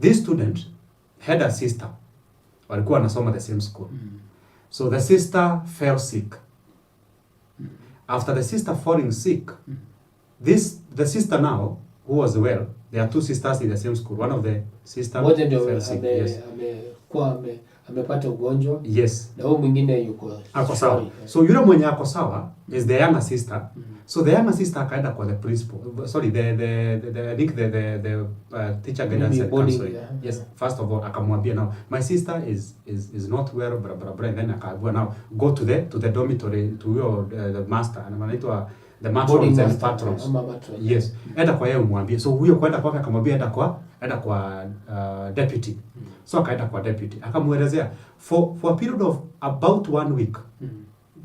This student had a sister. Walikuwa wanasoma the same school. So the sister fell sick. After the sister falling sick, the sister now, who was well, there are two sisters in the same school. One of the sisters fell sick. Yes. Amepata ugonjwa. Yes. Na huyo mwingine yuko sawa. So yule mwenye ako sawa is the younger sister. So the younger sister akaenda kwa the principal. Sorry, I think the teacher guidance and counseling. Yes. First of all, akamwambia now, my sister is not well, blah blah blah. And then akaambiwa now go to the dormitory to your the master. And anaitwa the matrons and patrons. Yes. Enda kwa yeye umwambie. So huyo kwenda kwake akamwambia enda kwa deputy. So akaenda kwa deputy. Akamuelezea for a period of about 1 week.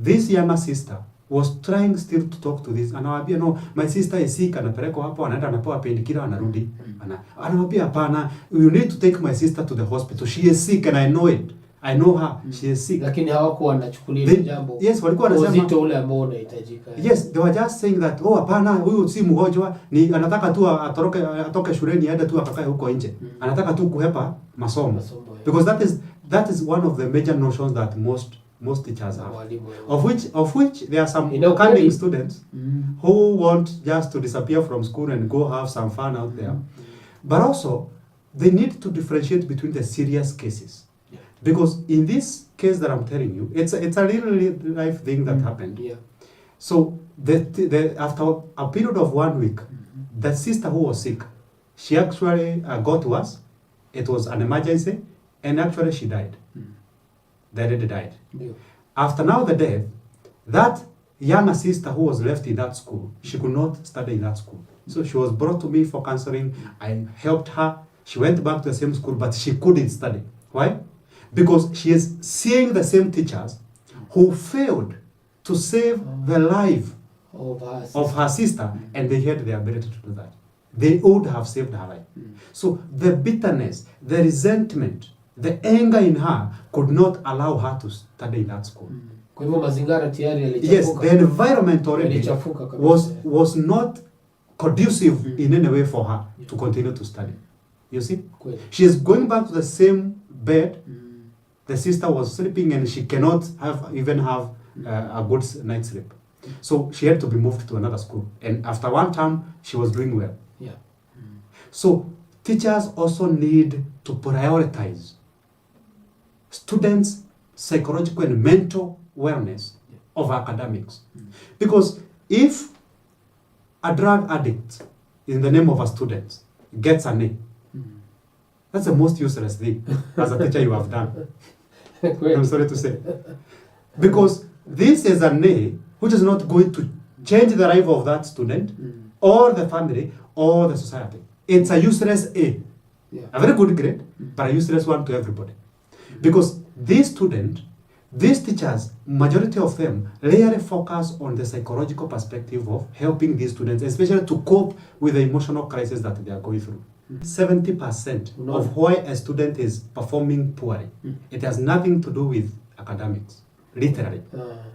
This younger sister was trying still to talk to this. Anawaambia no, my sister is sick, anapelekwa hapo, anaenda anapewa painkiller, anarudi. Anawaambia hapana, you need to take my sister to the hospital. She is sick and I know it. I know her. She is sick. Lakini hawakuwa wanachukulia jambo. Yes, walikuwa wanasema uzito ule ambao unahitajika. Yes, they were just saying that hapana, huyu si mgonjwa, ni anataka tu atoke shuleni aende tu akakae huko nje. Anataka tu kuhepa masomo. Because that is one of the major notions that most teachers have. Of which there are some cunning students who want just to disappear from school and go have some fun out there. But also they need to differentiate between the serious cases. Because in this case that I'm telling you, it's a real life thing that happened. Yeah. So after a period of 1 week, the sister who was sick, she actually got to us. It was an emergency, and actually she died. The lady died. Yeah. After now the death, that younger sister who was left in that school, she could not study in that school. So she was brought to me for counseling. I helped her. She went back to the same school, but she couldn't study. Why? Because she is seeing the same teachers who failed to save the life of her sister, and they had the ability to do that. They would have saved her life. So the bitterness, the resentment, the anger in her could not allow her to study in that school. Yes, the environment already was not conducive in any way for her to continue to study. You see? She is going back to the same bed. The sister was sleeping and she cannot even have a good night's sleep. So she had to be moved to another school. And after one term, she was doing well. Yeah. So teachers also need to prioritize students' psychological and mental wellness of academics. Because if a drug addict in the name of a student gets an A, that's the most useless thing as a teacher you have done. I'm sorry to say. Because this is an A which is not going to change the life of that student or the family or the society. It's a useless A. Yeah. A very good grade, but a useless one to everybody. Because this student, these teachers, majority of them, rarely focus on the psychological perspective of helping these students, especially to cope with the emotional crisis that they are going through. 70% of why a student is performing poorly, it has nothing to do with academics. Literally,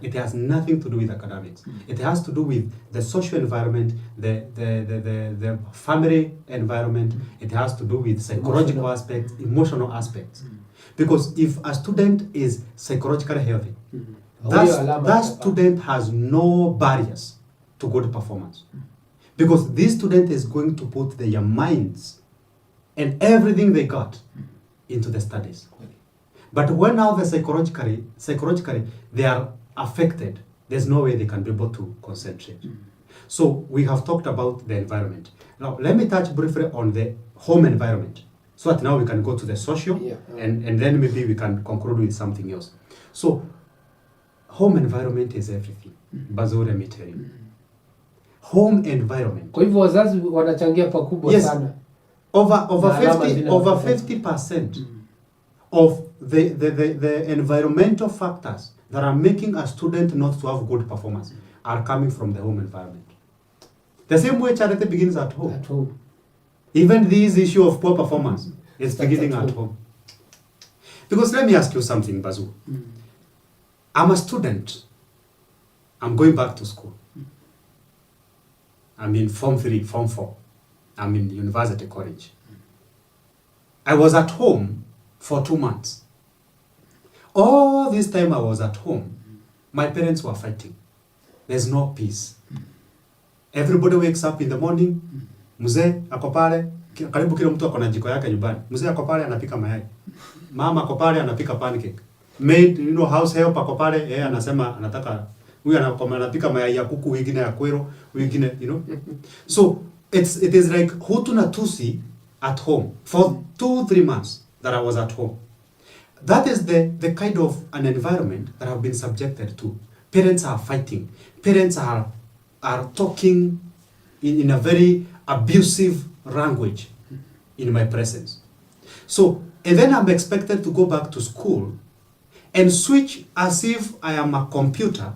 it has nothing to do with academics. It has to do with the social environment, the family environment. It has to do with psychological aspects, emotional aspects. Because if a student is psychologically healthy, that student has no barriers to good performance. Because this student is going to put their minds and everything they got into the studies. But when now they psychologically they are affected, there's no way they can be able to concentrate. So we have talked about the environment. Now let me touch briefly on the home environment, so that now we can go to the social, and then maybe we can conclude with something else. So home environment is everything. Bazuri, let me tell you. Home environment. Kwa hivyo wazazi wanachangia pakubwa sana. Over 50% of the environmental factors that are making a student not to have good performance are coming from the home environment. The same way charity begins at home. At home. Even this issue of poor performance is beginning at home. Because let me ask you something, Bazu. I'm a student. I'm going back to school. I'm in Form 3, Form 4. I'm in university college. I was at home for 2 months. All this time I was at home, my parents were fighting. There's no peace. Everybody wakes up in the morning, mzee ako pale, karibu kila mtu ako na jiko yake nyumbani. Mzee ako pale anapika mayai. Mama ako pale anapika pancake. Maid, house help ako pale, yeye anasema anataka huyu anapika mayai ya kuku, wengine ya kwero, wengine, So it is like Hutu na Tutsi at home for 2-3 months that I was at home. That is the kind of an environment that I've been subjected to. Parents are fighting. Parents are talking in a very abusive language in my presence. So, and then I'm expected to go back to school and switch as if I am a computer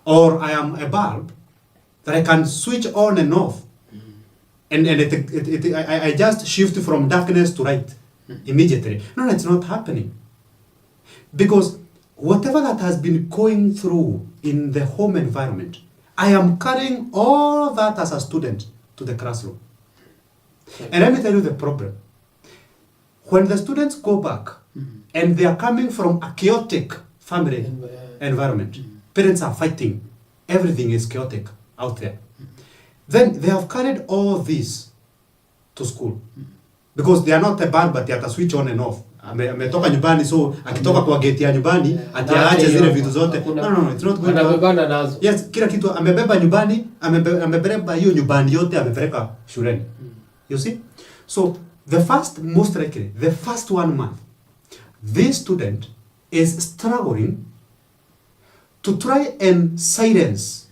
or I am a bulb that I can switch on and off. And I just shift from darkness to light immediately. No, it's not happening. Because whatever that has been going through in the home environment, I am carrying all that as a student to the classroom. And let me tell you the problem. When the students go back and they are coming from a chaotic family environment, parents are fighting, everything is chaotic out there. Then they have carried all this to school. Because they are not a band, but they have to switch on and off. Ametoka nyumbani, so akitoka kwa gate ya nyumbani atiaache zile vitu zote. No, it's not going to anabebana nazo. Yes, kila kitu amebeba nyumbani, amebeba hiyo nyumbani yote amepeleka shuleni. You see? So most likely, the first 1 month, this student is struggling to try and silence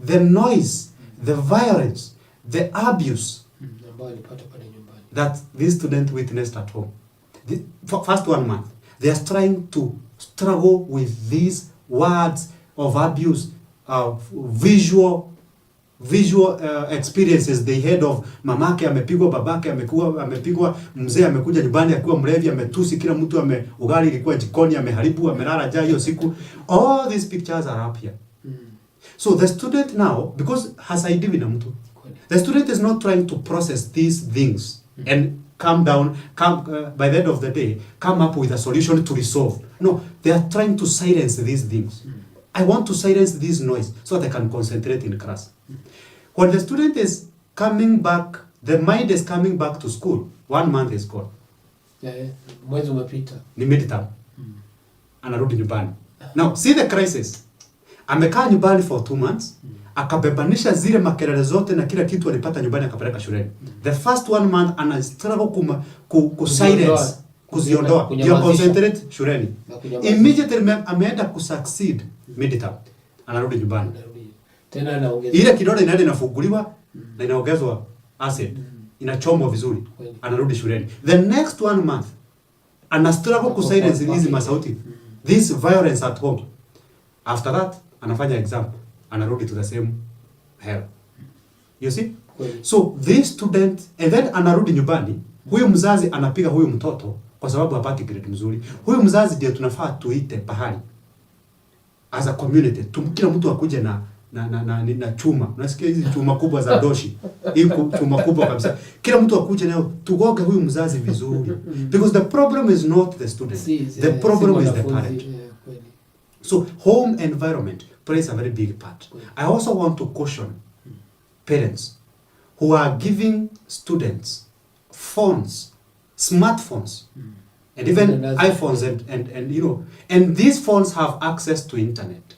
the noise, the violence, the abuse that this student witnessed at home. The first 1 month, they are trying to struggle with these words of abuse, visual experiences they had of mamake amepigwa, babake amepigwa, mzee amekuja nyumbani akiwa mlevi, ametusi kila mtu, ugali ilikuwa jikoni, ameharibu, amelala njaa hiyo siku. All these pictures are up here. So the student now, because hasaidiwi na mtu, the student is not trying to process these things and by the end of the day, come up with a solution to resolve. No, they are trying to silence these things. I want to silence this noise so that I can concentrate in class. When the student is coming back, the mind is coming back to school, 1 month is gone. Mwezi umepita. Ni midterm. Anarudi nyumbani. Now, see the crisis. Amekaa nyumbani for 2 months. Akabebanisha zile makelele zote na kila kitu alipata nyumbani akapeleka shuleni. The first 1 month ana struggle silence, kuziondoa, ndio concentrate shuleni. Immediately ameenda kusucceed midterm. Anarudi nyumbani. Tena anaongezwa. Ile kidole inaenda inafunguliwa na inaongezwa acid. Inachomwa vizuri. Anarudi shuleni. The next 1 month ana struggle silence hizi masauti. This violence at home. After that anafanya exam. Anarudi to the same hell. You see? So this student, and then anarudi nyumbani, huyu mzazi anapiga huyu mtoto kwa sababu hapati grade mzuri. Huyu mzazi ndio tunafaa tuite pahali as a community. Kila mtu akuje na chuma. Unasikia hizi chuma kubwa za doshi. Hii chuma kubwa kabisa. Kila mtu akuje nayo tugoge huyu mzazi vizuri. Because the problem is not the student. The problem is the parent. So home environment plays a very big part. I also want to caution parents who are giving students phones, smartphones, and even iPhones and these phones have access to internet.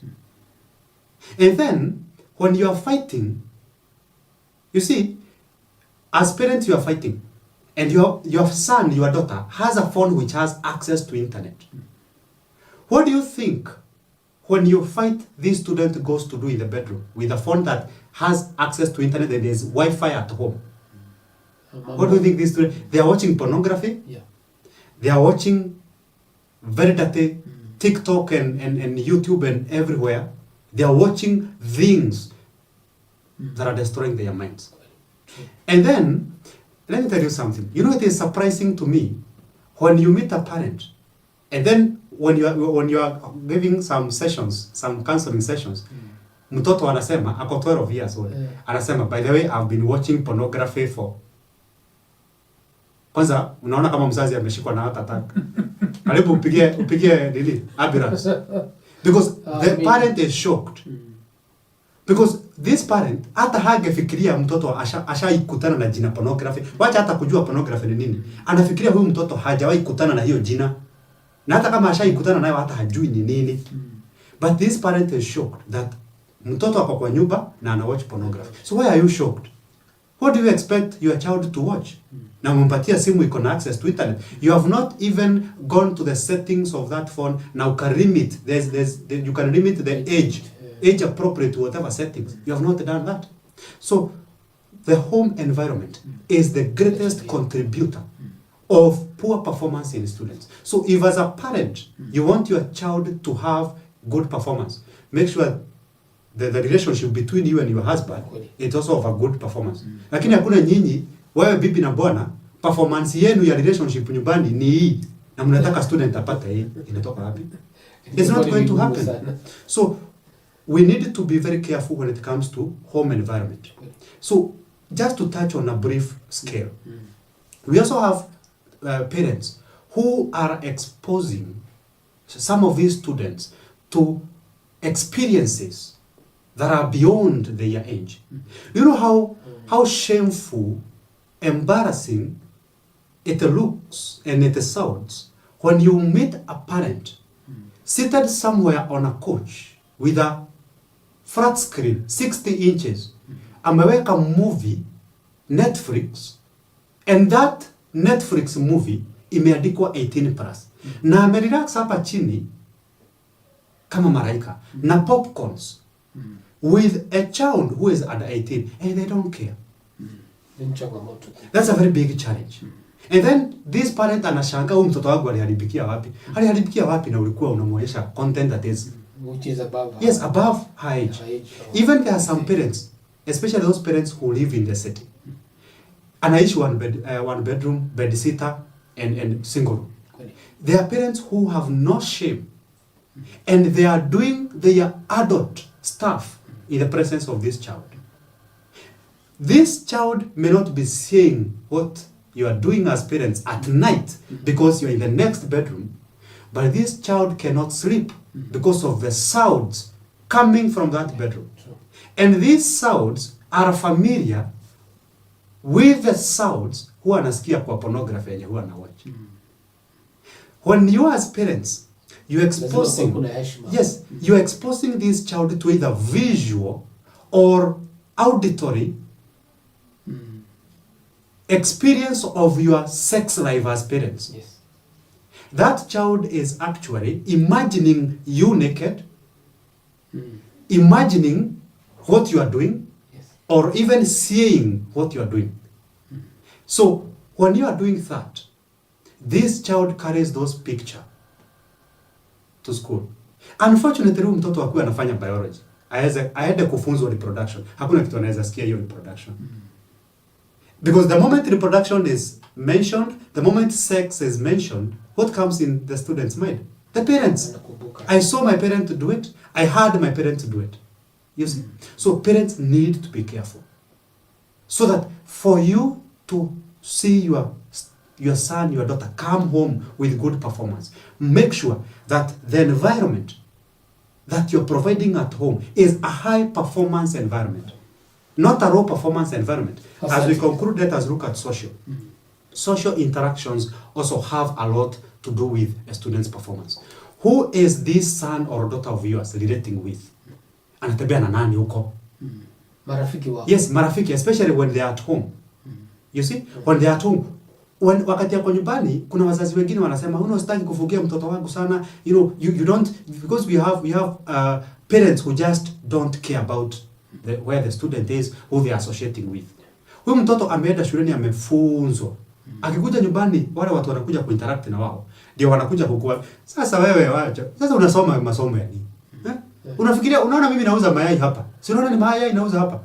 And then when you are fighting, you see, as parents you are fighting, and your son, your daughter has a phone which has access to internet. What do you think when you fight, this student goes to do in the bedroom with a phone that has access to internet and there's Wi-Fi at home? What do you think these students, they are watching pornography? Yeah. They are watching very dirty TikTok and YouTube and everywhere. They are watching things that are destroying their minds. And then, let me tell you something. You know, it is surprising to me when you meet a parent and then when you are giving some sessions, some counseling sessions, mtoto anasema, ako 12 years old, anasema, by the way, I've been watching pornography Kwanza unaona kama mzazi ameshikwa na heart attack. Karibu upige nini? Ambulance. Because the parent is shocked. Because this parent hata hangefikiria mtoto ashaikutana na jina pornography. Wacha hata kujua pornography ni nini. Anafikiria huyu mtoto hajawahi kutana na hiyo jina. Na hata kama ashaikutana nayo hata hajui ni nini. But this parent is shocked that mtoto ako kwa nyumba na ana watch pornography. So why are you shocked? What do you expect your child to watch? Na umpatia simu iko na access to internet. You have not even gone to the settings of that phone. Now can limit. You can limit the age appropriate to whatever settings. You have not done that. So the home environment is the greatest contributor of poor performance in students. So if as a parent you want your child to have good performance, make sure the relationship between you and your husband is also of a good performance. Lakini hakuna nyinyi wewe bibi na bwana performance yenu ya relationship nyumbani ni hii na mnataka student apate hii, inatoka wapi? It's not going to happen. So we need to be very careful when it comes to home environment. So just to touch on a brief scale, we also have parents who are exposing some of these students to experiences that are beyond their age. You know how shameful, embarrassing it looks and it sounds when you meet a parent seated somewhere on a couch with a flat screen 60 inches, ameweka movie Netflix, and that Netflix movie imeandikwa 18+, na amerelax hapa chini kama malaika na popcorns with a child who is under 18 and they don't care. That's a very big challenge. And then this parent anashanga huyu mtoto wangu aliharibikia wapi? Aliharibikia wapi na ulikuwa unamwonyesha content that is which is above her. Yes, above her age. Even there are some parents, especially those parents who live in the city. Anaishi one bedroom, bed sitter and single room. There are parents who have no shame and they are doing their adult stuff in the presence of this child. This child may not be seeing what you are doing as parents at night because you are in the next bedroom, but this child cannot sleep because of the sounds coming from that bedroom. And these sounds are familiar with the sounds huwa anasikia kwa pornography yenye huwa anawatch. When you as parents, you are exposing this child to either visual or auditory experience of your sex life as parents. Yes. That child is actually imagining you naked, imagining what you are doing, yes, or even seeing what you are doing. So when you are doing that, this child carries those pictures to school. Unfortunately, huyu mtoto akiwa anafanya biology, aende kufunzwa reproduction, hakuna kitu anaweza sikia hiyo reproduction. Because the moment reproduction is mentioned, the moment sex is mentioned, what comes in the student's mind? The parents. I saw my parent do it. I heard my parent do it. You see? So parents need to be careful. So that for you to see your son, your daughter come home with good performance, make sure that the environment that you're providing at home is a high performance environment. Not a low performance environment. As we conclude, let us look at social. Social interactions also have a lot to do with a student's performance. Who is this son or daughter of yours relating with? Anatembea na nani huko? Marafiki wao. Yes, marafiki, especially when they are at home. You see? When they are at home. Wakati yako nyumbani, kuna wazazi wengine wanasema, sitaki kufugia mtoto wangu sana. You don't, because we have parents who just don't care about where the student is, who they are associating with. Huyu mtoto ameenda shuleni amefunzwa. Akikuja nyumbani, wale watu wanakuja kuinteract na wao. Ndio wanakuja kukua. Sasa wewe wacha. Sasa unasoma masomo ya nini? Unafikiria unaona mimi nauza mayai hapa. Si unaona ni mayai nauza hapa?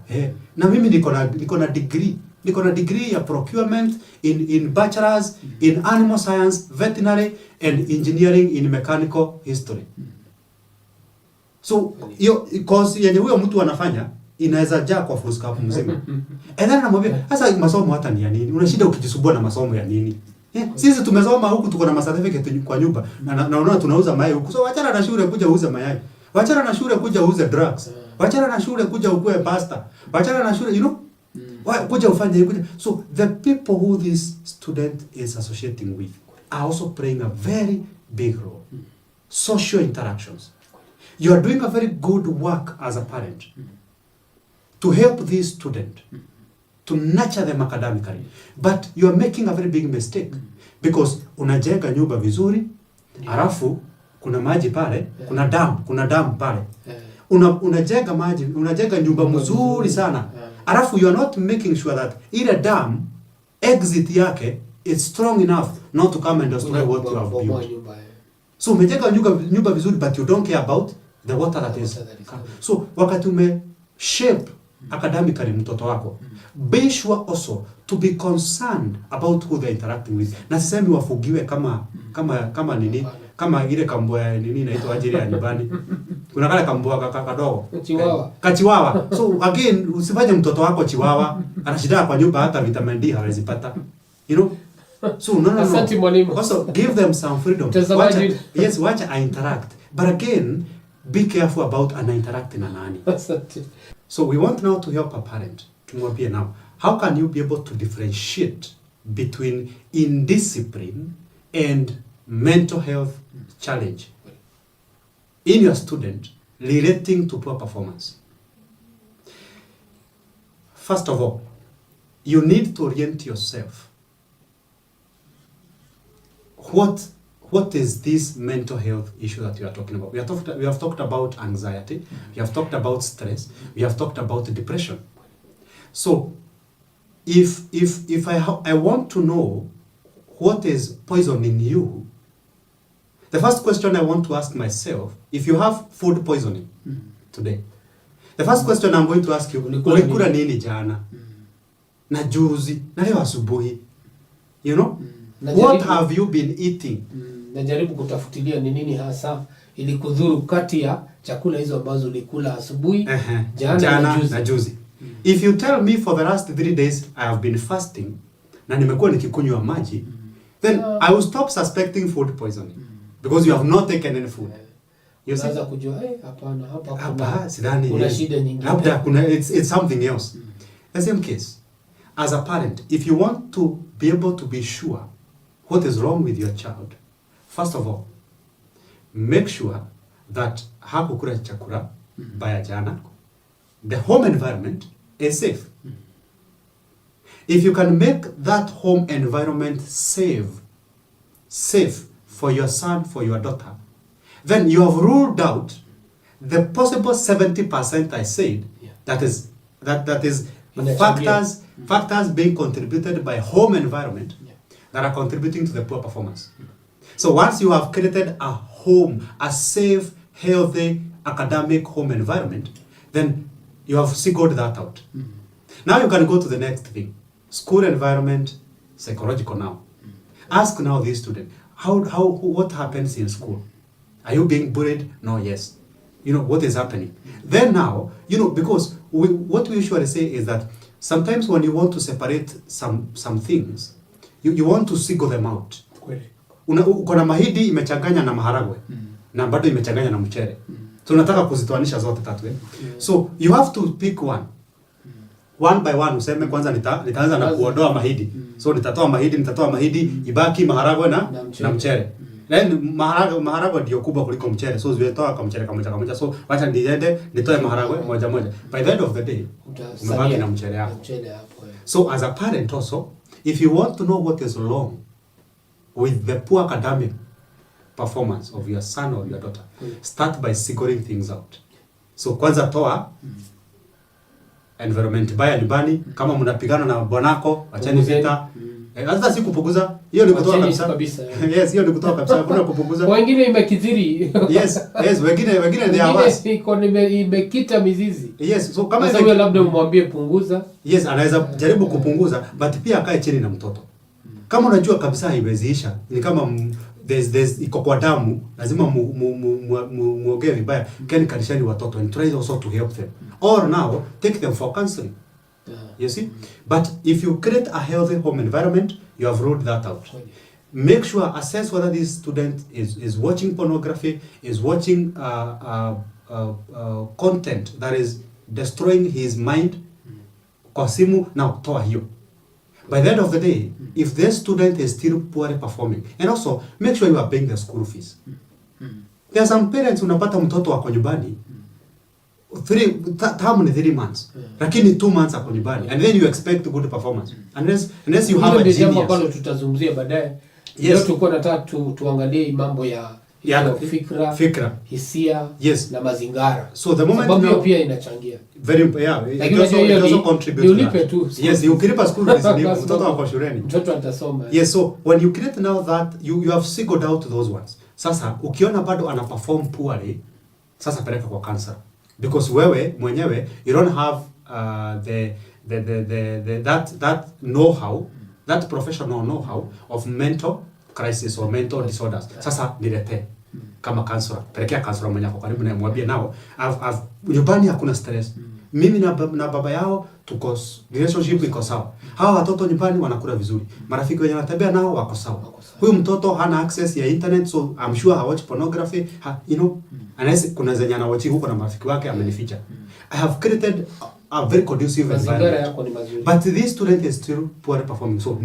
Na mimi niko na degree. Niko na degree ya procurement in bachelor's in animal science, veterinary and engineering in mechanical history. So hiyo course yenye huyo mtu anafanya inaweza jaa kwa full scope mzima. And then namwambia, sasa masomo hata ni ya nini? Unashinda ukijisumbua na masomo ya nini? Sisi tumesoma huku tuko na certificate kwa nyumba na unaona tunauza mayai huku. So wachana na shule kuja uuze mayai. Wachana na shule kuja uuze drugs. Wachana na shule kuja ukue pastor. Wachana na shule, you know? Kuja ufanye kuja. So the people who this student is associating with are also playing a very big role. Social interactions. You are doing a very good work as a parent to help this student, to nurture them academically. But you are making a very big mistake because unajenga nyumba vizuri, alafu kuna maji pale, kuna dam pale. Unajenga nyumba mzuri sana. Alafu you are not making sure that ile dam exit yake is strong enough not to come and destroy what you have built. So umejenga nyumba vizuri but you don't care about the water that is. So wakati shape academically mtoto wako, be sure also to be concerned about who they are interacting with. Na sisemi wafugiwe kama nini, kama ile kamboya nini inaitwa ajili ya nyumbani. Kuna kale kamboya kadogo. Kachiwawa. So again, usifanye mtoto wako chiwawa, anashida kwa nyumba hata vitamin D hawezi pata. You know? So no. Also give them some freedom. Watch I interact. But again, be careful about interacting na nani. So we want now to help a parent. Tumwambie now, how can you be able to differentiate between indiscipline and mental health challenge in your student relating to poor performance? First of all, you need to orient yourself. What is this mental health issue that you are talking about? We have talked about anxiety, we have talked about stress, we have talked about depression. So if I want to know what is poisoning you, the first question I want to ask myself, if you have food poisoning today, the first question I'm going to ask you, ulikula nini jana? Na juzi, na leo asubuhi. You know? What have you been eating? Najaribu kutafutilia ni nini hasa ili kudhuru kati ya chakula hizo ambazo ulikula asubuhi, jana na juzi. If you tell me for the last 3 days I have been fasting na nimekuwa nikikunywa maji, then I will stop suspecting food poisoning because you have not taken any food. You see? Unaweza kujua hapana hapa sidhani kuna shida nyingine. Labda kuna it's something else. The same case. As a parent, if you want to be able to be sure what is wrong with your child, first of all, make sure that hakukula chakula baya jana. The home environment is safe. If you can make that home environment safe for your son, for your daughter, then you have ruled out the possible 70% I said, that is factors being contributed by home environment that are contributing to the poor performance. So once you have created a home, a safe, healthy, academic home environment, then you have singled that out. Now you can go to the next thing. School environment, psychological now. Ask now this student, what happens in school? Are you being bullied? No, yes. You know, what is happening? Then now, you know, because what we usually say is that sometimes when you want to separate some things, you want to single them out. Uko na mahidi imechanganya na maharagwe na bado imechanganya na mchele. Tunataka kuzitoanisha zote tatu. So you have to pick one by one. Useme kwanza nitaanza na kuondoa mahidi. So nitatoa mahidi ibaki maharagwe na mchele. Then maharagwe ndio kubwa kuliko mchele. So ziletoa kwa mchele kamoja. So wacha niende nitoe maharagwe moja. By the end of the day umebaki na mchele yako. So as a parent also, if you want to know what is wrong with the poor academic performance of your son or your daughter, start by figuring things out. So kwanza toa environment baya nyumbani, kama mnapigana na bwanako, acheni vita. Hata si kupunguza, hiyo ni kutoa kabisa. Yes, hiyo ni kutoa kabisa, hakuna kupunguza. Wengine imekithiri. Yes, wengine they are worse. Iko imekita mizizi. Yes, so kama sasa labda umwambie punguza. Yes, anaweza jaribu kupunguza, but pia akae chini na mtoto. Kama unajua kabisa haiweziisha, ni kama there's iko kwa damu, lazima muongee vibaya. Ken kalishani watoto and try also to help them. Or now take them for counseling. You see? But if you create a healthy home environment, you have ruled that out. Make sure, assess whether this student is watching pornography, is watching content that is destroying his mind. Kwa simu, now toa hiyo. By the end of the day, if the student is still poorly performing, and also make sure you are paying the school fees. There are some parents unapata mtoto wako nyumbani, term ni 3 months, lakini 2 months ako nyumbani, and then you expect good performance. Unless you have a genius. Jambo ambalo tutazungumzia baadaye. Leo tulikuwa nataka tuangalie mambo ya fikra, hisia, na mazingara. So the moment sababu pia inachangia. Very it also contributes to that. Yes, you create a school fees ni mtoto wako shuleni. Mtoto atasoma. Yes, so when you create now that you have singled out those ones. Sasa ukiona bado ana perform poorly, sasa peleka kwa counselor. Because wewe mwenyewe you don't have that know-how, that professional know-how of mental crisis or mental disorders. Sasa nilete kama counselor, pelekea counselor mwenye ako karibu na mwambie nao nyumbani hakuna stress. Mimi na baba yao tuko relationship iko sawa. Hawa watoto nyumbani wanakula vizuri. Marafiki wenye wanatembea nao wako sawa. Huyu mtoto hana access ya internet, so I'm sure ha watch pornography, you know. Unless kuna zenye ana watch huko na marafiki wake amenificha. I have created a very conducive environment. But this student is still poorly performing. So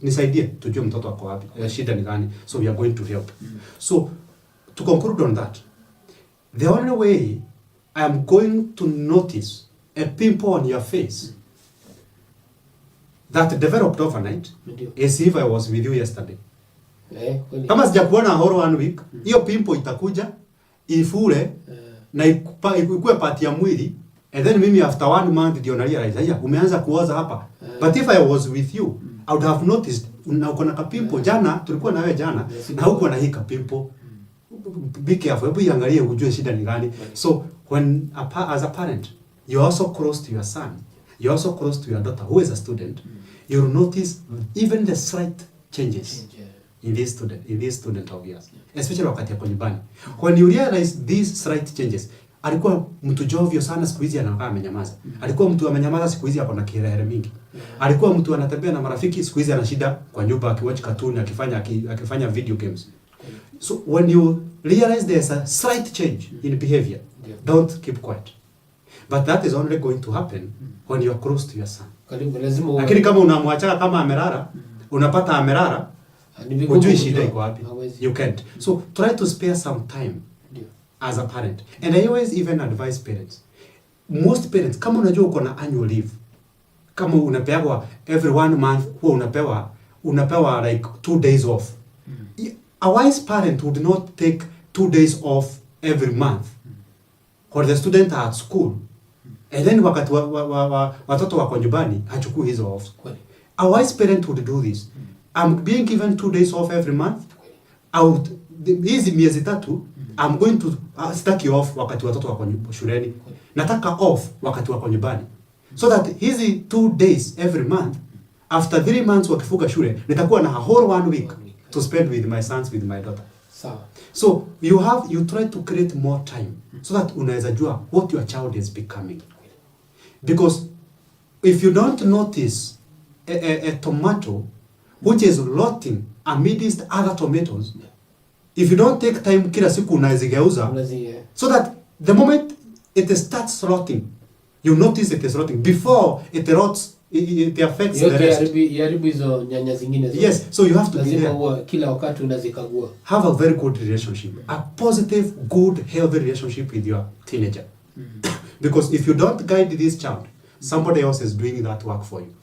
nisaidie tujue mtoto wako wapi. Shida ni gani? So we are going to help. So to conclude on that, the only way I am going to notice a pimple on your face that developed overnight is if I was with you yesterday. Kama sijakuona whole 1 week, hiyo pimple itakuja ifule na ikue part ya mwili, and then mimi after 1 month ndio na realize haya umeanza kuoza hapa. But if I was with you, I would have noticed uko na pimple. Jana tulikuwa na wewe jana na huko na hika pimple. Be careful, hebu iangalie ujue shida ni gani. So when as a parent, you're also close to your son, you're also close to your daughter who is a student, you'll notice even the slight changes in this student of yours, especially wakati yako nyumbani. When you realize these slight changes, alikuwa mtu jovyo sana, siku hizi anakaa amenyamaza. Alikuwa mtu amenyamaza, siku hizi ako na kelele mingi. Alikuwa mtu anatembea na marafiki, siku hizi ana shida kwa nyumba akiwatch cartoon, akifanya video games. So when you realize there's a slight change in behavior, don't keep quiet. But that is only going to happen when you are close to your son. Lakini kama unamwacha kama amelala, unapata amelala, hujui shida iko wapi. You can't. So try to spare some time as a parent. And I always even advise parents. Most parents, kama unajua uko na annual leave, kama unapewa every 1 month, huwa unapewa like 2 days off. A wise parent would not take 2 days off every month when the student are at school, and then wakati watoto wako nyumbani hachukui hizo off. A wise parent would do this. I'm being given 2 days off every month. Hizi miezi 3 I'm going to staki off wakati watoto wako shuleni. Nataka off wakati wako nyumbani. So that hizi 2 days every month, after 3 months wakifunga shule, nitakuwa na a whole 1 week to spend with my sons, with my daughter. So you try to create more time so that unaweza jua what your child is becoming. Because if you don't notice a tomato which is rotting amidst other tomatoes, if you don't take time kila siku unazigeuza, so that the moment it starts rotting, you notice it is rotting before it rots. It affects the rest. Yaribu hizo nyanya zingine zote. Yes, so you have to be there. Kila wakati unazikagua. Have a very good relationship, a positive, good, healthy relationship with your teenager. Because if you don't guide this child, somebody else is doing that work for you.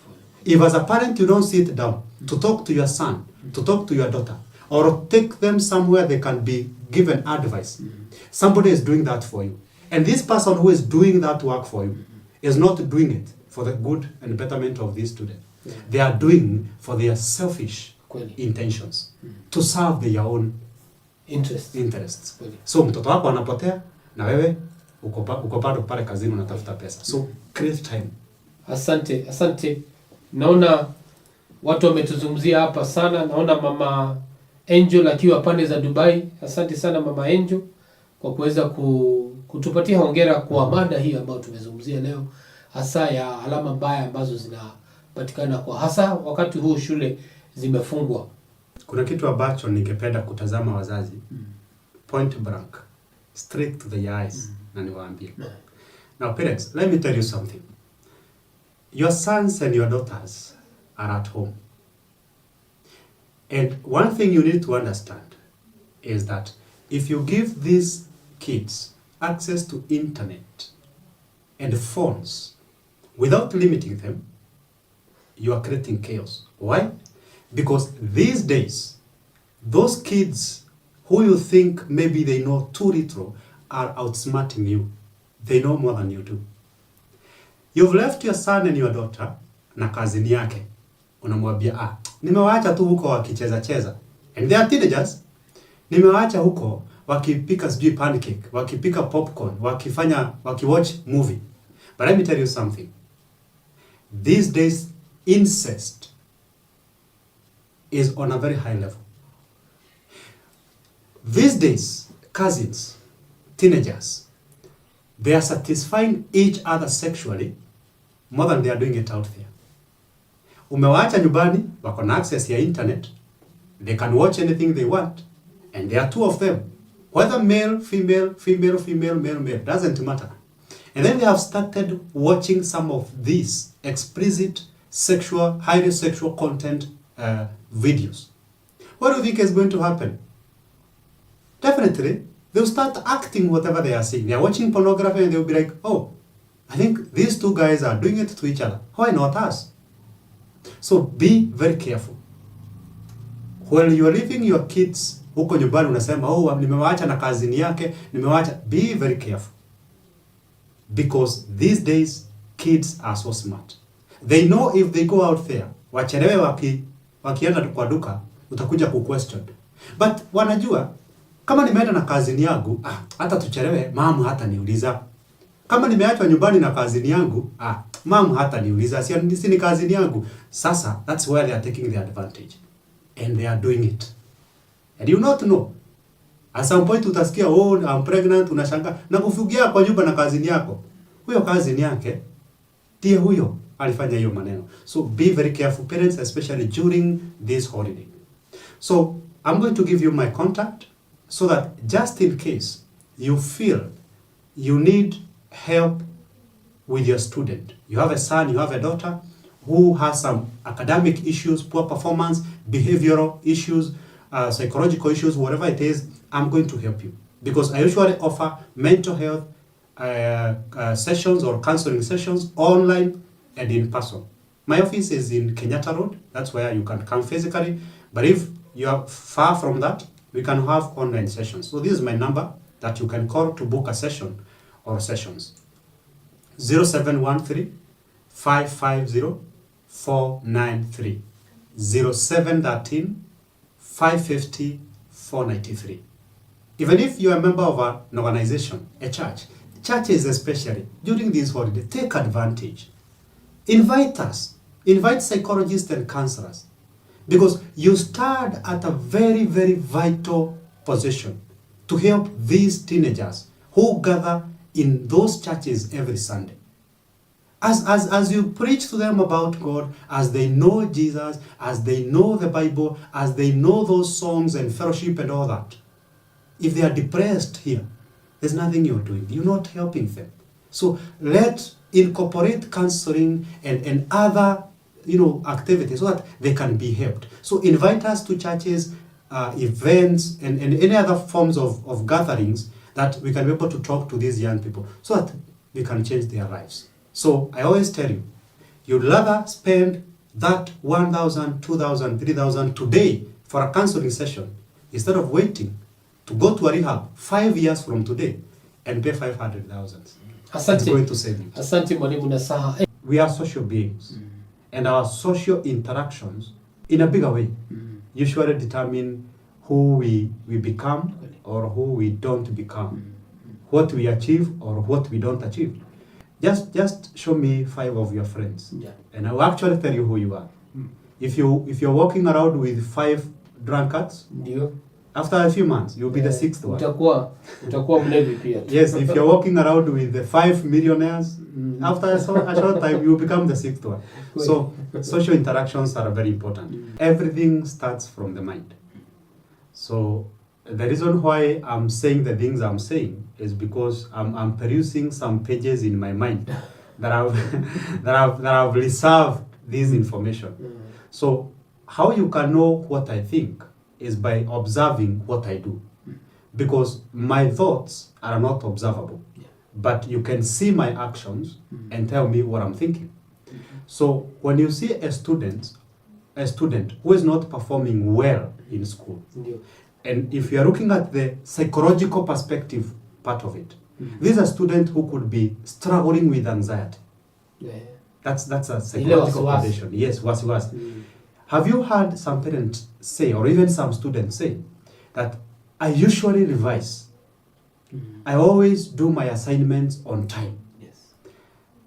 If as a parent you don't sit down to talk to your son, to talk to your daughter, or take them somewhere they can be given advice, somebody is doing that for you. And this person who is doing that work for you is not doing it for the good and betterment of this student. They are doing for their selfish intentions, to serve their own interests. So mtoto wako anapotea na wewe uko bado pale kazini unatafuta pesa. So create time. Asante. Naona watu wametuzungumzia hapa sana. Naona mama Angel akiwa pande za Dubai. Asante sana Mama Angel kwa kuweza kutupatia hongera kwa mada hii ambayo tumezungumzia leo, hasa ya alama mbaya ambazo zinapatikana kwa hasa wakati huu shule zimefungwa. Kuna kitu ambacho ningependa kutazama wazazi, point blank, straight to the eyes, na niwaambie. Now parents, let me tell you something. Your sons and your daughters are at home. And one thing you need to understand is that if you give these kids access to internet and phones without limiting them, you are creating chaos. Why? Because these days, those kids who you think maybe they know too little are outsmarting you. They know more than you do. You've left your son and your daughter na kazini yake. Unamwambia, nimewaacha tu huko wakicheza cheza. And they are teenagers. Nimewaacha huko wakipika sijui pancake, wakipika popcorn, wakiwatch movie. But let me tell you something. These days, incest is on a very high level. These days, cousins, teenagers, they are satisfying each other sexually more than they are doing it out there. Umewaacha nyumbani, wako na access ya internet, they can watch anything they want, and there are two of them. Whether male, female, female, female, male, male, doesn't matter. And then they have started watching some of these explicit, sexual, highly sexual content videos. What do you think is going to happen? Definitely, they'll start acting whatever they are seeing. They are watching pornography and they'll be like, oh, I think these two guys are doing it to each other. Why not us? So be very careful. When you are leaving your kids huko nyumbani unasema, oh, nimewaacha na kazini yake, nimewaacha. Be very careful. Because these days, kids are so smart. They know if they go out there, wachelewe wakienda kwa duka, utakuja ku-question. But wanajua, kama nimeenda na kazini yangu, hata tuchelewe, mamu hata niuliza. Kama nimeachwa nyumbani na kazini yangu, mamu hata niuliza, si ni kazini yangu. Sasa, that's where they are taking the advantage. And they are doing it. And you not know. At some point utasikia, oh, I'm pregnant, unashanga na kufugia kwa nyumba na kazini yako. Huyo kazini yake, ndiye huyo alifanya hiyo maneno. So be very careful, parents, especially during this holiday. So I'm going to give you my contact so that just in case you feel you need help with your student, you have a son, you have a daughter who has some academic issues, poor performance, behavioral issues, psychological issues, whatever it is, I'm going to help you. Because I usually offer mental health sessions or counseling sessions online and in person. My office is in Kenyatta Road. That's where you can come physically. But if you are far from that, we can have online sessions. So this is my number that you can call to book a session or sessions. 0713 550 493. 0713 550 493. Even if you are a member of an organization, a church, churches especially, during this holiday, take advantage. Invite us. Invite psychologists and counselors. Because you stand at a very, very vital position to help these teenagers who gather in those churches every Sunday. As you preach to them about God, as they know Jesus, as they know the Bible, as they know those songs and fellowship and all that, if they are depressed here, there's nothing you're doing. You're not helping them. So let's incorporate counseling and other activities so that they can be helped. So invite us to churches, events, and any other forms of gatherings that we can be able to talk to these young people so that we can change their lives. So I always tell you, you'd rather spend that 1,000, 2,000, 3,000 today for a counseling session instead of waiting to go to a rehab 5 years from today and pay 500,000. It's going to save you. Asante Mwalimu Nasaha. We are social beings, and our social interactions, in a bigger way, usually determine who we become or who we don't become, what we achieve or what we don't achieve. Just show me 5 of your friends, and I will actually tell you who you are. If you're walking around with 5 drunkards. Ndio. After a few months, you'll be the sixth one. Utakuwa mlevi pia. Yes, if you're walking around with the 5 millionaires, after a short time, you become the sixth one. So social interactions are very important. Everything starts from the mind. So the reason why I'm saying the things I'm saying is because I'm perusing some pages in my mind that I've reserved this information. So how you can know what I think is by observing what I do. Because my thoughts are not observable. But you can see my actions and tell me what I'm thinking. So when you see a student who is not performing well in school, and if you are looking at the psychological perspective part of it, this is a student who could be struggling with anxiety. That's a psychological condition. Yes, was. Have you heard some parents say, or even some students say, that I usually revise. I always do my assignments on time. Yes.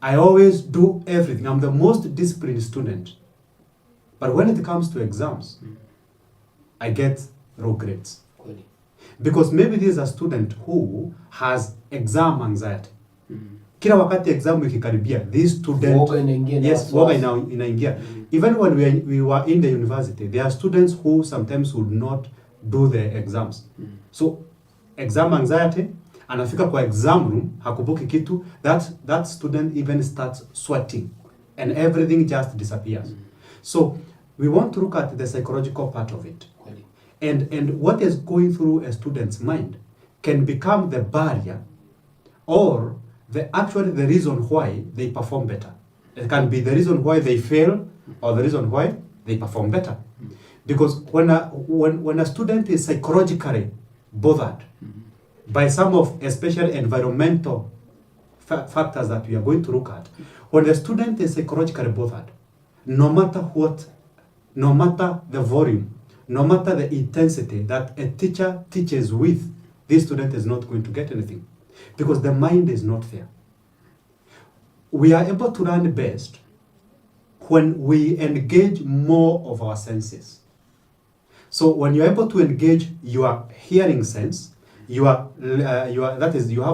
I always do everything. I'm the most disciplined student. But when it comes to exams, I get low grades. Because maybe this is a student who has exam anxiety. Kila wakati exam ikikaribia, this student, woga inaingia. Even when we were in the university, there are students who sometimes would not do the exams. So exam anxiety, anafika kwa exam room, hakubuki kitu, that student even starts sweating and everything just disappears. So we want to look at the psychological part of it. And what is going through a student's mind can become the barrier or the reason why they perform better. It can be the reason why they fail or the reason why they perform better. Because when a student is psychologically bothered by some of especially environmental factors that we are going to look at, when the student is psychologically bothered, no matter what, no matter the volume, no matter the intensity that a teacher teaches with, this student is not going to get anything because the mind is not there. We are able to learn best when we engage more of our senses. So when you're able to engage your hearing sense, you have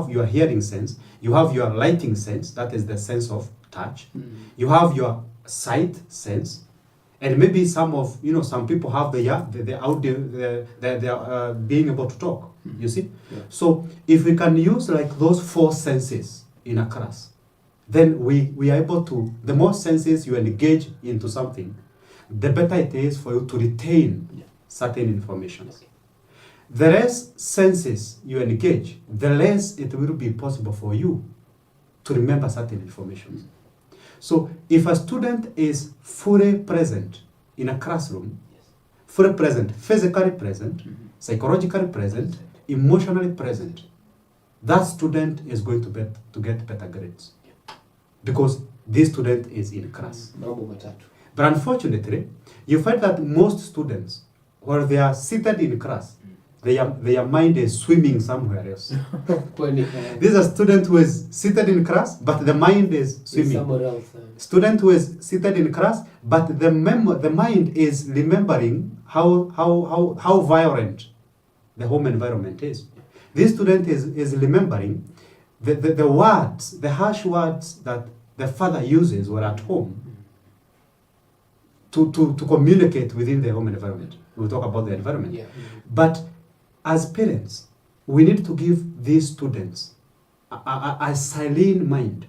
your hearing sense, you have your lighting sense, that is the sense of touch, you have your sight sense, and maybe some people have the audio, being able to talk. You see, so if we can use like those 4 senses in a class, then we are able to. The more senses you engage into something, the better it is for you to retain certain information. The less senses you engage, the less it will be possible for you to remember certain information. So if a student is fully present in a classroom, fully present, physically present, psychologically present, emotionally present, that student is going to get better grades. Because this student is in class. But unfortunately, you find that most students, where they are seated in class, their mind is swimming somewhere else. This is a student who is seated in class, but the mind is swimming. Somewhere else. Student who is seated in class, but the mind is remembering how violent the home environment is. This student is remembering the words, the harsh words that the father uses were at home to communicate within the home environment. We'll talk about the environment. Yeah. But as parents, we need to give these students a silent mind.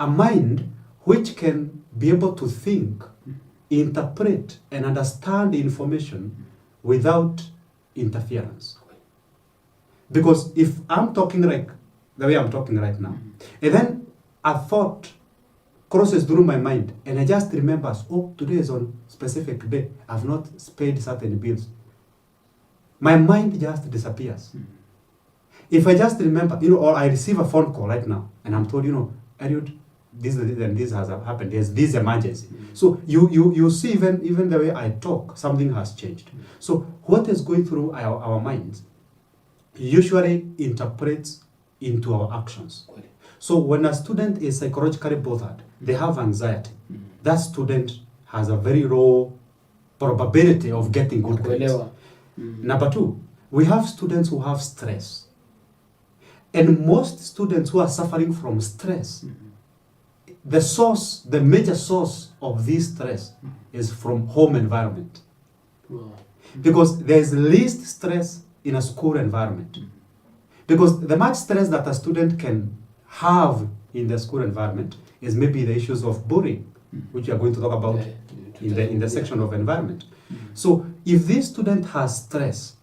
A mind which can be able to think, interpret, and understand information without interference. Because if I'm talking like the way I'm talking right now, and then a thought crosses through my mind, and I just remember, oh, today is on specific day, I've not paid certain bills. My mind just disappears. If I just remember, or I receive a phone call right now, and I'm told, Eliud, this and this has happened, there's this emergency. So you see, even the way I talk, something has changed. So what is going through our minds usually interprets into our actions. So when a student is psychologically bothered, they have anxiety, that student has a very low probability of getting good grades. Kuelewa. Number two, we have students who have stress. And most students who are suffering from stress, the major source of this stress is from home environment. Wow. Because there is least stress in a school environment. Because the much stress that a student can have in the school environment is maybe the issues of bullying, which we are going to talk about in the section of environment. So if this student has stress,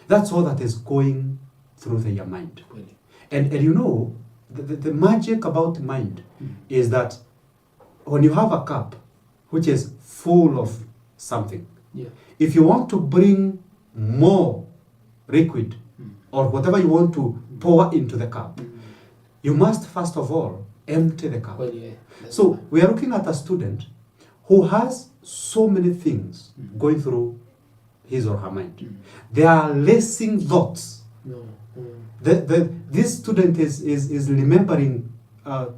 that's all that is going through their mind. And you know, the magic about mind is that when you have a cup which is full of something, if you want to bring more liquid or whatever you want to pour into the cup, you must first of all empty the cup. So we are looking at a student who has so many things going through his or her mind. They are racing thoughts. This student is remembering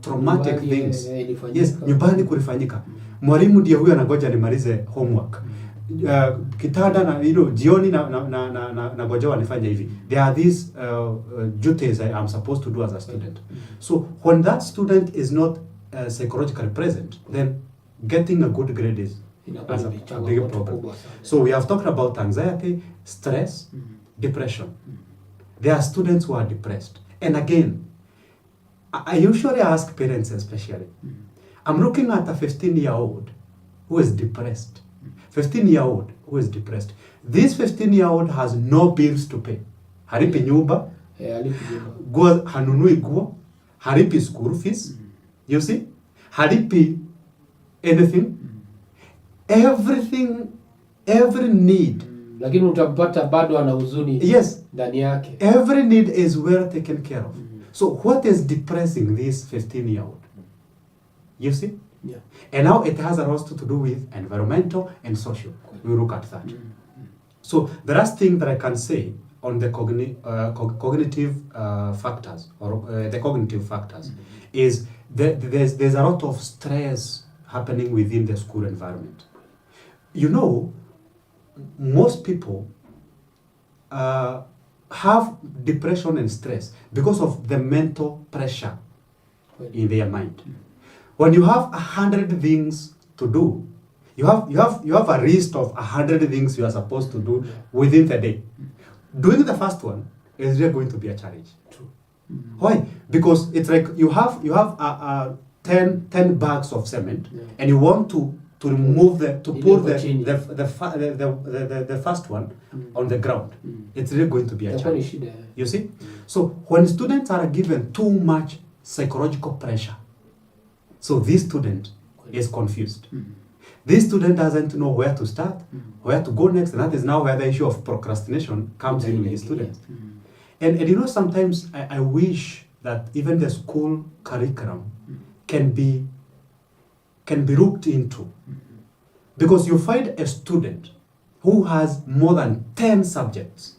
traumatic things. Yes, nyumbani kulifanyika. Mwalimu ndiye huyo anagoja nimalize homework. Kitanda na jioni na goja nifanye hivi. There are these duties I am supposed to do as a student. So when that student is not psychologically present, then getting a good grade is a big problem. So we have talked about anxiety, stress, depression. There are students who are depressed. And again, I usually ask parents especially, I'm looking at a 15-year-old who is depressed. 15-year-old who is depressed. This 15-year-old has no bills to pay. Haripi nyumba, hanunui guo, haripi school fees, you see? Haripi anything. Everything, every need. Lakini utampata bado ana huzuni. Yes. Ndani yake. Every need is well taken care of. So what is depressing this 15-year-old? You see? Yeah. And now it has a lot to do with environmental and social. We look at that. So the last thing that I can say on the cognitive factors or the cognitive factors is that there's a lot of stress happening within the school environment. You know, most people have depression and stress because of the mental pressure in their mind. When you have 100 things to do, you have a list of 100 things you are supposed to do within the day. Doing the first one is really going to be a challenge. True. Why? Because it's like you have 10 bags of cement, and you want to remove pour the first one on the ground. It's really going to be a challenge. You see? So when students are given too much psychological pressure, so this student is confused. This student doesn't know where to start, where to go next, and that is now where the issue of procrastination comes in with the students. And you know, sometimes I wish that even the school curriculum can be looked into. Because you find a student who has more than 10 subjects,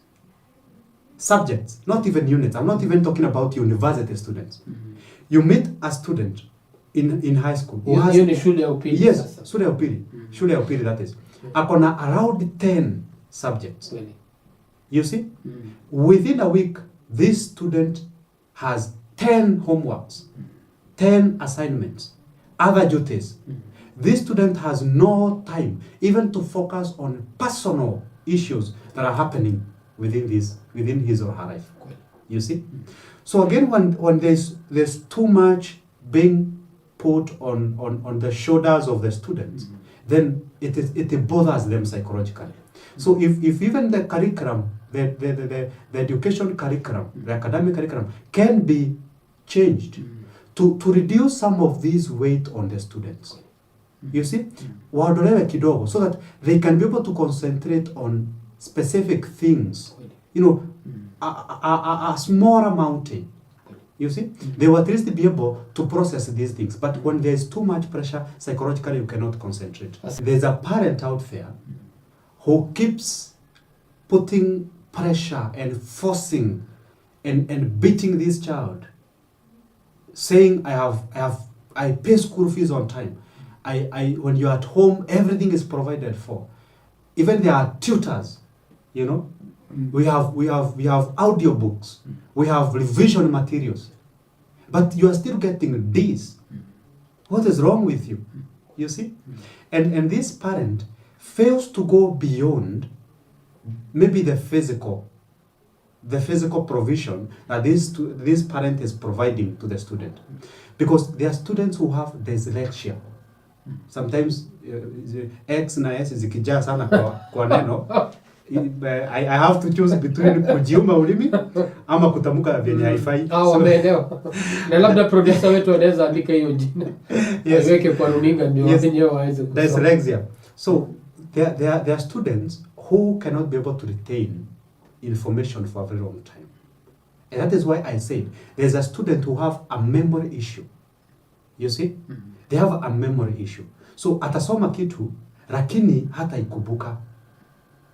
not even units. I'm not even talking about university students. You meet a student in high school who has shule ya upili. Yes, shule ya upili. Shule ya upili, that is. Akona around 10 subjects. You see? Within a week, this student has 10 homeworks, 10 assignments, other duties. This student has no time even to focus on personal issues that are happening within his or her life. You see? So again, when there's too much being put on the shoulders of the students, then it bothers them psychologically. So if even the curriculum, the education curriculum, the academic curriculum can be changed to reduce some of this weight on the students. You see, waondolewe kidogo, so that they can be able to concentrate on specific things. You know, a smaller mountain. You see, they will at least be able to process these things. But when there is too much pressure, psychologically you cannot concentrate. There's a parent out there who keeps putting pressure and forcing and beating this child, saying, I pay school fees on time. When you're at home, everything is provided for. Even there are tutors, you know. We have audio books. We have revision materials. But you are still getting D's. What is wrong with you? You see? And this parent fails to go beyond maybe the physical provision that this parent is providing to the student. Because there are students who have dyslexia. Sometimes X na S zikijaa sana kwa neno. I have to choose between kujiuma ulimi ama kutamka vyenye haifai. Wameelewa. Na labda producer wetu anaweza andika hiyo jina. Yes. Aweke kwa runinga ndio wenyewe waweze kusoma. Dyslexia. So there are students who cannot be able to retain information for a very long time. And that is why I said there's a student who have a memory issue. You see? They have a memory issue. So atasoma kitu lakini hata ikumbuka.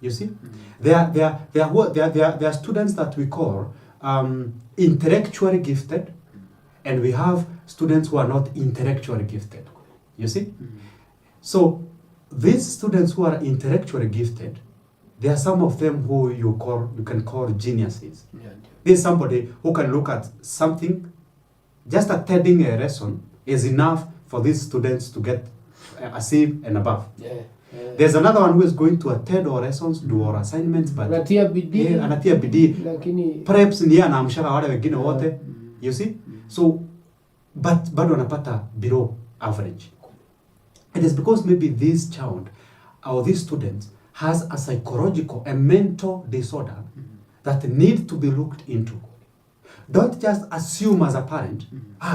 You see? There are students that we call intellectually gifted, and we have students who are not intellectually gifted. You see? So these students who are intellectually gifted, there are some of them who you can call geniuses. There's somebody who can look at something, just attending a lesson is enough for these students to get a C and above. There's another one who is going to attend our lessons, do our assignments, but anatia bidii lakini perhaps ni anaamshaka wale wengine wote. You see? So but bado anapata below average. It is because maybe this child or this student has a psychological and mental disorder that need to be looked into. Don't just assume as a parent,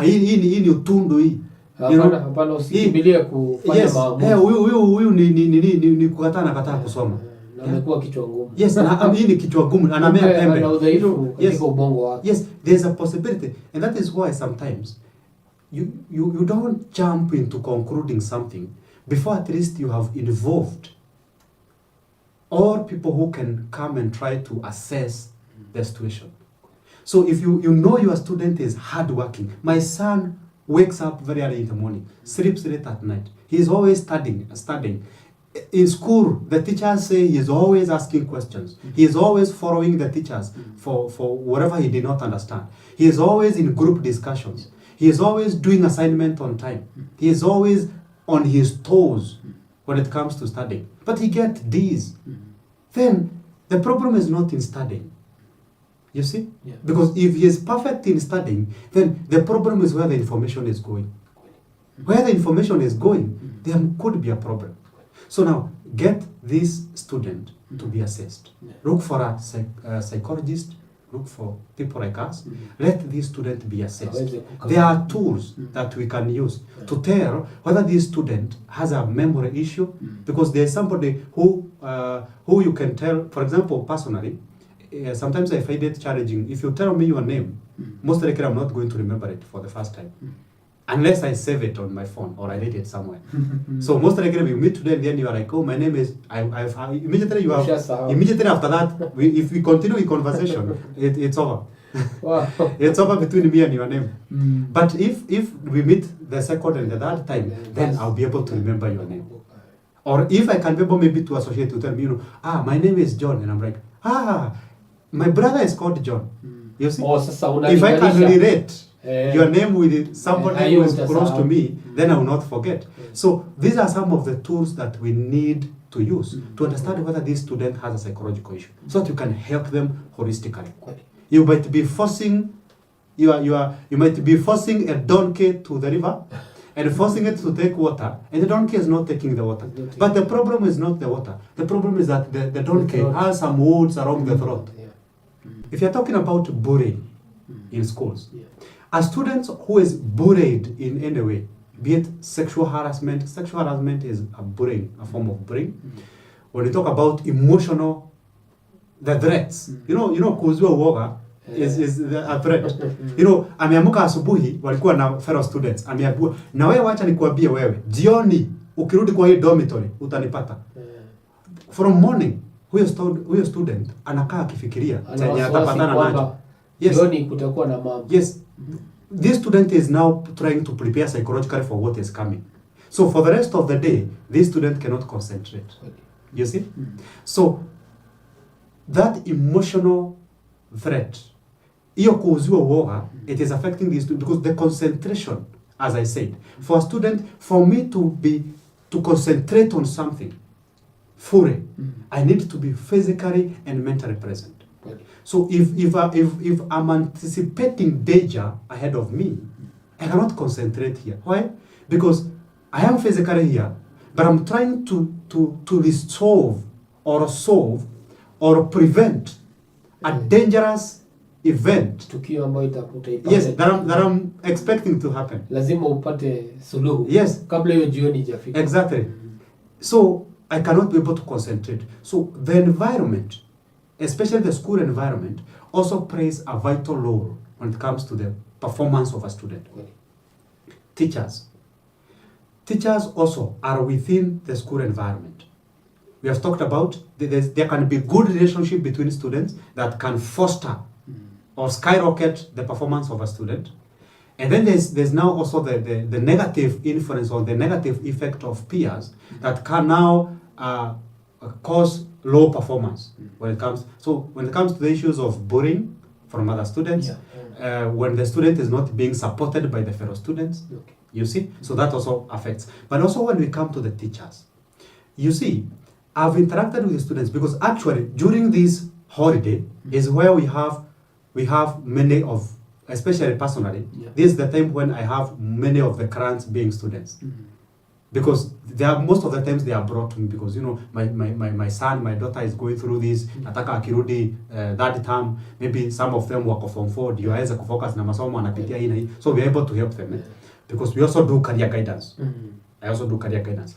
hii ni utundu hii. Hapana usikimbilie kufanya maamuzi. Huyu ni kukataa kusoma. Na amekuwa kichwa ngumu. Yes, na hii ni kichwa ngumu, anamea pembe. Ana udhaifu katika ubongo wake. Yes, there's a possibility, and that is why sometimes you don't jump into concluding something before at least you have involved all people who can come and try to assess the situation. So if you know your student is hardworking, my son wakes up very early in the morning, sleeps late at night. He is always studying. In school, the teachers say he is always asking questions. He is always following the teachers for whatever he did not understand. He is always in group discussions. He is always doing assignment on time. He is always on his toes when it comes to studying. But he gets D's. Then the problem is not in studying. You see? Yeah. Because if he is perfect in studying, then the problem is where the information is going. Where the information is going, there could be a problem. So now, get this student to be assessed. Look for a psychologist, look for people like us. Let this student be assessed. There are tools that we can use to tell whether this student has a memory issue, because there is somebody who you can tell, for example, personally, sometimes I find it challenging. If you tell me your name, most likely I'm not going to remember it for the first time. Unless I save it on my phone or I read it somewhere. So most likely we meet today and then you are like, oh, my name is, immediately you have, immediately after that, if we continue the conversation, it's over. Wow. It's over between me and your name. But if we meet the second and the third time, then I'll be able to remember your name. Or if I can be able maybe to associate, to tell me, my name is John, and I'm like, my brother is called John. You see? If I can relate your name with somebody who is close to me, then I will not forget. So these are some of the tools that we need to use to understand whether this student has a psychological issue, so that you can help them holistically. You might be forcing you might be forcing a donkey to the river and forcing it to take water, and the donkey is not taking the water. But the problem is not the water. The problem is that the donkey has some wounds along the throat. If you're talking about bullying in schools, a student who is bullied in any way, be it sexual harassment is a bullying, a form of bullying. When you talk about emotional, the threats, you know, kuzuia uoga is a threat. Ameamuka asubuhi, walikuwa na fellow students, ameambiwa, na wewe wacha nikuambie wewe, jioni ukirudi kwa hii dormitory utanipata. From morning, huyo student anakaa akifikiria chenye atapatana nacho. Jioni kutakuwa na mambo. Yes. This student is now trying to prepare psychologically for what is coming. So for the rest of the day, this student cannot concentrate. You see? So that emotional threat, hiyo kuuziwa uoga, it is affecting these students because the concentration, as I said, for a student, for me to concentrate on something fully, I need to be physically and mentally present. So if I'm anticipating danger ahead of me, I cannot concentrate here. Why? Because I am physically here, but I'm trying to resolve or solve or prevent a dangerous event. Tukio ambayo utaipata. Yes, that I'm expecting to happen. Lazima upate suluhu. Yes. Kabla hiyo jioni ijafika. Exactly. So I cannot be able to concentrate. So the environment, especially the school environment, also plays a vital role when it comes to the performance of a student. Teachers also are within the school environment. We have talked about there can be good relationship between students that can foster or skyrocket the performance of a student. And then there's now also the negative influence or the negative effect of peers that can now cause low performance when it comes to the issues of bullying from other students, when the student is not being supported by the fellow students. Okay. You see, so that also affects. But also when we come to the teachers, you see, I've interacted with the students because actually during this holiday is where we have many of, especially personally, this is the time when I have many of the currents being students. Because most of the times they are brought to me because, you know, my son, my daughter is going through this, nataka akirudi that term, maybe some of them wako form 4, ndio aweze kufocus na masomo anapitia hii na hii. So we are able to help them because we also do career guidance. I also do career guidance.